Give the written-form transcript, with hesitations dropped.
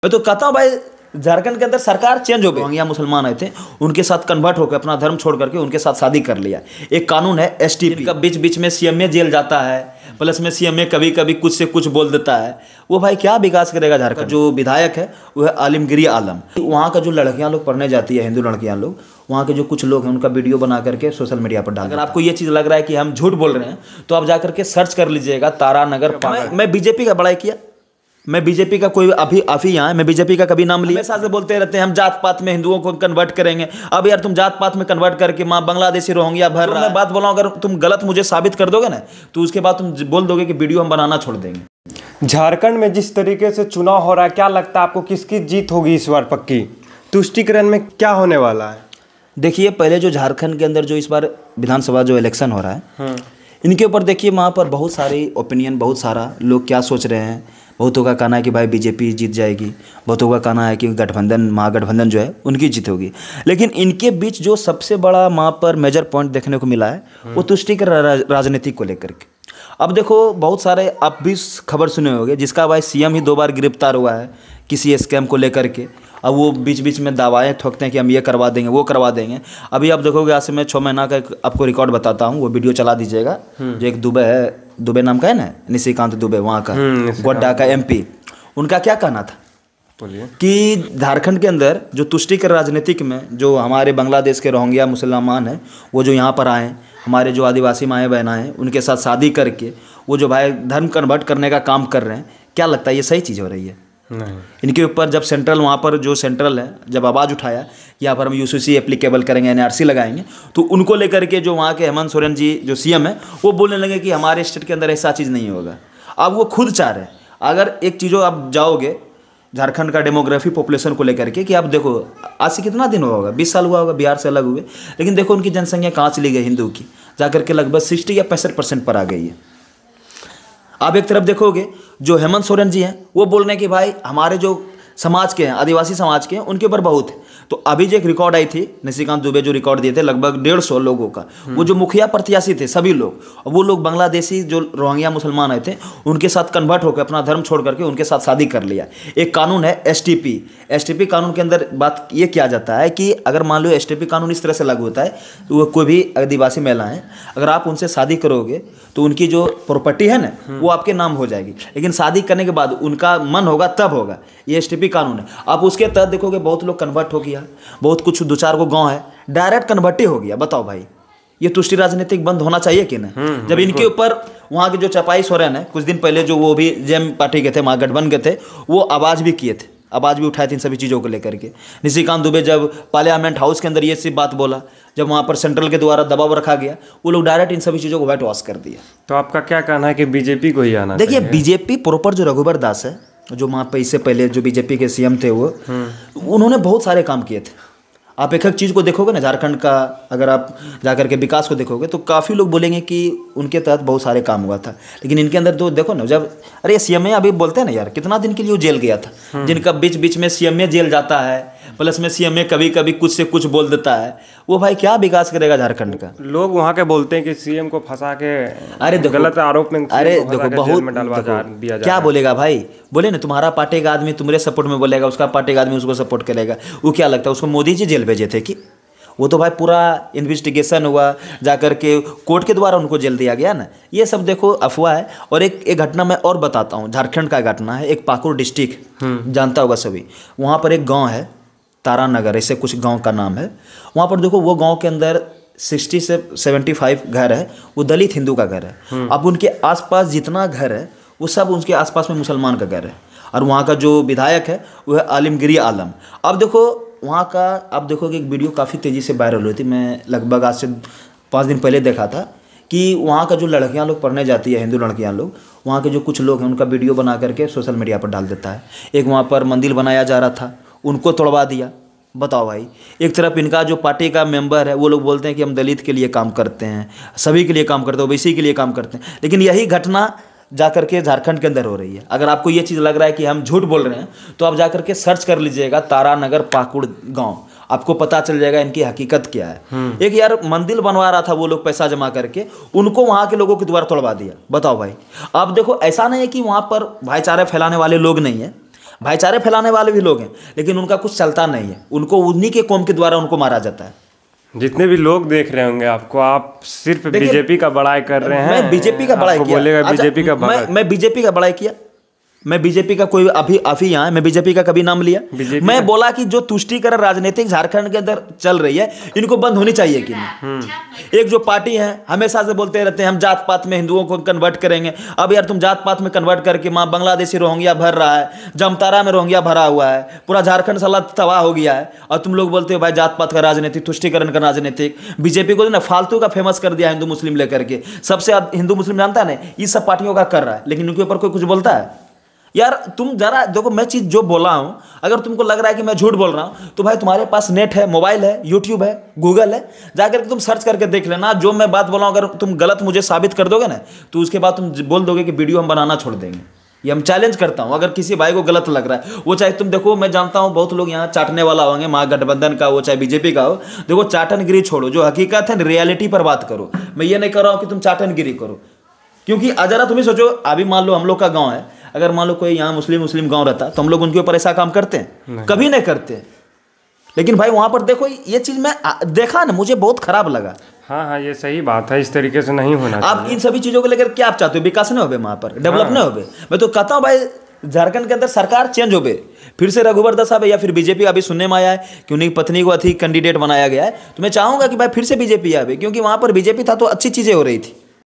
मैं तो कहता हूँ भाई, झारखंड के अंदर सरकार चेंज हो गई, रोहिंग्या मुसलमान आए थे, उनके साथ कन्वर्ट होकर अपना धर्म छोड़ करके उनके साथ शादी कर लिया। एक कानून है एसटीपी का, बीच बीच में सीएमए जेल जाता है, प्लस में सीएमए कभी कभी कुछ से कुछ बोल देता है। वो भाई क्या विकास करेगा झारखंड। जो विधायक है वो है आलमगीर आलम। वहाँ का जो लड़कियाँ लोग पढ़ने जाती है, हिंदू लड़कियाँ लोग, वहाँ के जो कुछ लोग हैं उनका वीडियो बना करके सोशल मीडिया पर डाल। अगर आपको ये चीज़ लग रहा है कि हम झूठ बोल रहे हैं तो आप जा करके सर्च कर लीजिएगा तारानगर। मैं बीजेपी का बड़ाई किया, मैं बीजेपी का कोई अभी यहाँ है, मैं बीजेपी का कभी नाम लिया। हमेशा से बोलते रहते हैं हम जात पात में हिंदुओं को कन्वर्ट करेंगे। अब यार तुम जात पात में कन्वर्ट करके माँ बांग्लादेशी रोहिंग्या भर रहा है। मैं बात बोला हूँ, अगर तुम गलत मुझे साबित कर दोगे ना तो उसके बाद तुम बोल दोगे कि वीडियो हम बनाना छोड़ देंगे। झारखंड में जिस तरीके से चुनाव हो रहा है, क्या लगता है आपको किसकी जीत होगी इस बार पक्की? तुष्टीकरण में क्या होने वाला है? देखिए, पहले जो झारखंड के अंदर जो इस बार विधानसभा जो इलेक्शन हो रहा है, इनके ऊपर देखिए वहाँ पर बहुत सारी ओपिनियन, बहुत सारा लोग क्या सोच रहे हैं। बहुतों का कहना है कि भाई बीजेपी जीत जाएगी, बहुतों का कहना है कि गठबंधन, महागठबंधन जो है उनकी जीत होगी। लेकिन इनके बीच जो सबसे बड़ा वहाँ पर मेजर पॉइंट देखने को मिला है वो तुष्टीकरण राजनीति को लेकर के। अब देखो, बहुत सारे आप भी खबर सुने होंगे जिसका भाई सीएम ही 2 बार गिरफ्तार हुआ है किसी स्कैम को लेकर के। अब वो बीच बीच में दावाएँ ठोकते हैं कि हम ये करवा देंगे, वो करवा देंगे। अभी आप देखोगे, आज से मैं 6 महीना का आपको रिकॉर्ड बताता हूँ, वो वीडियो चला दीजिएगा। जो एक दुबे है, दुबे नाम का है ना, निशिकांत दुबे, वहाँ का गोड्डा का एमपी, उनका क्या कहना था कि झारखंड के अंदर जो तुष्टीकरण राजनीतिक में जो हमारे बांग्लादेश के रोहिंग्या मुसलमान हैं, वो जो यहाँ पर आए, हमारे जो आदिवासी माएँ बहना हैं, उनके साथ शादी करके वो जो भाई धर्म कन्वर्ट करने का काम कर रहे हैं, क्या लगता है ये सही चीज़ हो रही है? नहीं। इनके ऊपर जब सेंट्रल, वहाँ पर जो सेंट्रल है, जब आवाज़ उठाया यहाँ पर हम यूसीसी एप्लीकेबल करेंगे, एनआरसी लगाएंगे, तो उनको लेकर के जो वहाँ के हेमंत सोरेन जी जो सीएम है वो बोलने लगे कि हमारे स्टेट के अंदर ऐसा चीज़ नहीं होगा। अब वो खुद चाह रहे हैं। अगर एक चीज़ों आप जाओगे झारखंड का डेमोग्राफी पॉपुलेशन को लेकर के कि आप देखो, आज से कितना दिन हुआ होगा, 20 साल हुआ होगा बिहार से अलग हुए, लेकिन देखो उनकी जनसंख्या कहाँ चली गई हिंदू की, जाकर के लगभग 60 या 65% पर आ गई है। आप एक तरफ देखोगे जो हेमंत सोरेन जी हैं वो बोल रहे हैं कि भाई हमारे जो समाज के हैं, आदिवासी समाज के हैं, उनके ऊपर बहुत है। तो अभी जो एक रिकॉर्ड आई थी, निशिकांत दुबे जो रिकॉर्ड दिए थे लगभग 150 लोगों का, वो जो मुखिया प्रत्याशी थे सभी लोग, वो लोग बांग्लादेशी जो रोहिंग्या मुसलमान आए थे उनके साथ कन्वर्ट होकर अपना धर्म छोड़ करके उनके साथ शादी कर लिया। एक कानून है एसटीपी कानून के अंदर बात ये किया जाता है कि अगर मान लो एसटीपी कानून इस तरह से लागू होता है तो वो कोई भी आदिवासी महिलाएं, अगर आप उनसे शादी करोगे तो उनकी जो प्रॉपर्टी है ना वो आपके नाम हो जाएगी, लेकिन शादी करने के बाद उनका मन होगा तब होगा। ये एसटीपी कानून है। आप उसके तहत देखोगे बहुत लोग कन्वर्ट हो गया, बहुत कुछ 2-4 गो गांव है डायरेक्ट कन्वर्ट हो गया। बताओ भाई, ये तुष्टि राजनीतिक बंद होना चाहिए कि ना? जब इनके ऊपर वहाँ के जो चपाई सोरेन है, कुछ दिन पहले जो वो भी जेम पार्टी के थे, महागठबंधन के थे, वो आवाज़ भी किए थे, आवाज़ भी उठाए थे इन सभी चीज़ों को लेकर के। निशिकांत दुबे जब पार्लियामेंट हाउस के अंदर ये सी बात बोला, जब वहाँ पर सेंट्रल के द्वारा दबाव रखा गया, वो लोग डायरेक्ट इन सभी चीज़ों को व्हाइट वॉश कर दिया। तो आपका क्या कहना है कि बीजेपी को ही आना? देखिए, बीजेपी प्रॉपर जो रघुवर दास है, जो वहाँ पे इससे पहले जो बीजेपी के सीएम थे, वो उन्होंने बहुत सारे काम किए थे। आप एक एक चीज़ को देखोगे ना झारखंड का, अगर आप जाकर के विकास को देखोगे तो काफ़ी लोग बोलेंगे कि उनके तहत बहुत सारे काम हुआ था। लेकिन इनके अंदर तो देखो ना, जब अरे सीएमए अभी बोलते हैं ना यार, कितना दिन के लिए वो जेल गया था, जिनका बीच बीच में सीएमए जेल जाता है, प्लस में सीएमए कभी कभी कुछ से कुछ बोल देता है, वो भाई क्या विकास करेगा झारखंड का? लोग वहाँ के बोलते हैं कि सीएम को फंसा के, अरे देखो, गलत आरोप में, अरे देखो बहुत क्या बोलेगा भाई, बोले ना तुम्हारा पार्टी का आदमी तुम्हारे सपोर्ट में बोलेगा, उसका पार्टी का आदमी उसको सपोर्ट करेगा। वो क्या लगता है उसको मोदी जी जेल भेजे थे कि? वो तो भाई पूरा इन्वेस्टिगेशन हुआ, जाकर के कोर्ट के द्वारा उनको जेल दिया गया ना। ये सब देखो अफवाह है। और एक घटना मैं और बताता हूँ, झारखंड का घटना है, एक पाकुड़ डिस्ट्रिक्ट जानता होगा सभी, वहाँ पर एक गाँव है तारानगर, ऐसे कुछ गाँव का नाम है। वहाँ पर देखो वो गाँव के अंदर 60 से 75 घर है, वो दलित हिंदू का घर है। अब उनके आसपास जितना घर है वो सब उनके आसपास में मुसलमान का घर है। और वहाँ का जो विधायक है वो है आलमगीर आलम। अब देखो वहाँ का, आप देखोगे एक वीडियो काफ़ी तेज़ी से वायरल हुई थी, मैं लगभग आज से 5 दिन पहले देखा था, कि वहाँ का जो लड़कियाँ लोग पढ़ने जाती है, हिंदू लड़कियाँ लोग, वहाँ के जो कुछ लोग हैं उनका वीडियो बना करके सोशल मीडिया पर डाल देता है। एक वहाँ पर मंदिर बनाया जा रहा था, उनको तोड़वा दिया। बताओ भाई, एक तरफ इनका जो पार्टी का मेंबर है वो लोग बोलते हैं कि हम दलित के लिए काम करते हैं, सभी के लिए काम करते हैं, ओबीसी के लिए काम करते हैं, लेकिन यही घटना जाकर के झारखंड के अंदर हो रही है। अगर आपको ये चीज़ लग रहा है कि हम झूठ बोल रहे हैं तो आप जाकर के सर्च कर लीजिएगा तारानगर पाकुड़ गांव, आपको पता चल जाएगा इनकी हकीकत क्या है। एक यार मंदिर बनवा रहा था वो लोग पैसा जमा करके, उनको वहाँ के लोगों के द्वारा तोड़वा दिया। बताओ भाई, अब देखो ऐसा नहीं है कि वहाँ पर भाईचारा फैलाने वाले लोग नहीं है, भाईचारे फैलाने वाले भी लोग हैं, लेकिन उनका कुछ चलता नहीं है, उनको उन्हीं के कौम के द्वारा उनको मारा जाता है। जितने भी लोग देख रहे होंगे आपको, आप सिर्फ बीजेपी का बड़ाई कर रहे हैं। मैं बीजेपी का बड़ाई किया, बोलेगा बीजेपी का मैं बीजेपी का बड़ाई किया, मैं बीजेपी का कोई अभी यहाँ है, मैं बीजेपी का कभी नाम लिया? मैं बोला कि जो तुष्टीकरण राजनीतिक झारखंड के अंदर चल रही है, इनको बंद होनी चाहिए कि नहीं। एक जो पार्टी है हमेशा से बोलते रहते हैं हम जात पात में हिंदुओं को कन्वर्ट करेंगे। अब यार तुम जात पात में कन्वर्ट करके माँ बांग्लादेशी रोहिंग्या भर रहा है, जामतारा में रोहिंग्या भरा हुआ है, पूरा झारखंड साला तबाह हो गया है, और तुम लोग बोलते हो भाई जात पात का राजनीतिक, तुष्टीकरण का राजनीतिक। बीजेपी को ना फालतू का फेमस कर दिया हिंदू मुस्लिम लेकर के, सबसे हिंदू मुस्लिम जानता है ना, ये सब पार्टियों का कर रहा है, लेकिन उनके ऊपर कोई कुछ बोलता है? यार तुम जरा देखो, मैं चीज़ जो बोला हूं, अगर तुमको लग रहा है कि मैं झूठ बोल रहा हूं, तो भाई तुम्हारे पास नेट है, मोबाइल है, यूट्यूब है, गूगल है, जाकर के तुम सर्च करके देख लेना। जो मैं बात बोला हूं अगर तुम गलत मुझे साबित कर दोगे ना, तो उसके बाद तुम बोल दोगे कि वीडियो हम बनाना छोड़ देंगे। ये हम चैलेंज करता हूं। अगर किसी भाई को गलत लग रहा है, वो चाहे तुम देखो, मैं जानता हूं बहुत लोग यहाँ चाटने वाला होंगे, महागठबंधन का हो चाहे बीजेपी का हो। देखो चाटनगिरी छोड़ो, जो हकीकत है रियलिटी पर बात करो। मैं ये नहीं कर रहा हूँ कि तुम चाटनगिरी करो, क्योंकि जरा तुम्हें सोचो, अभी मान लो हम लोग का गाँव है, अगर मान लो कोई यहाँ मुस्लिम गांव रहता तो हम लोग उनके ऊपर ऐसा काम करते हैं? कभी नहीं करते। लेकिन भाई वहां पर देखो, ये चीज मैं देखा ना, मुझे बहुत खराब लगा। हाँ, ये सही बात है, इस तरीके से नहीं होना चाहिए। आप इन सभी चीजों को लेकर क्या आप चाहते हो? विकास नहीं हो वहां पर, डेवलप नहीं हो? मैं तो कहता हूँ भाई झारखंड के अंदर सरकार चेंज हो, फिर से रघुवर दास साहब या फिर बीजेपी अभी सुनने में आया है कि उन्हीं की पत्नी को अधिक कैंडिडेट बनाया गया है, तो मैं चाहूंगा कि भाई फिर से बीजेपी आवे, क्योंकि वहां पर बीजेपी था तो अच्छी चीजें हो रही थी।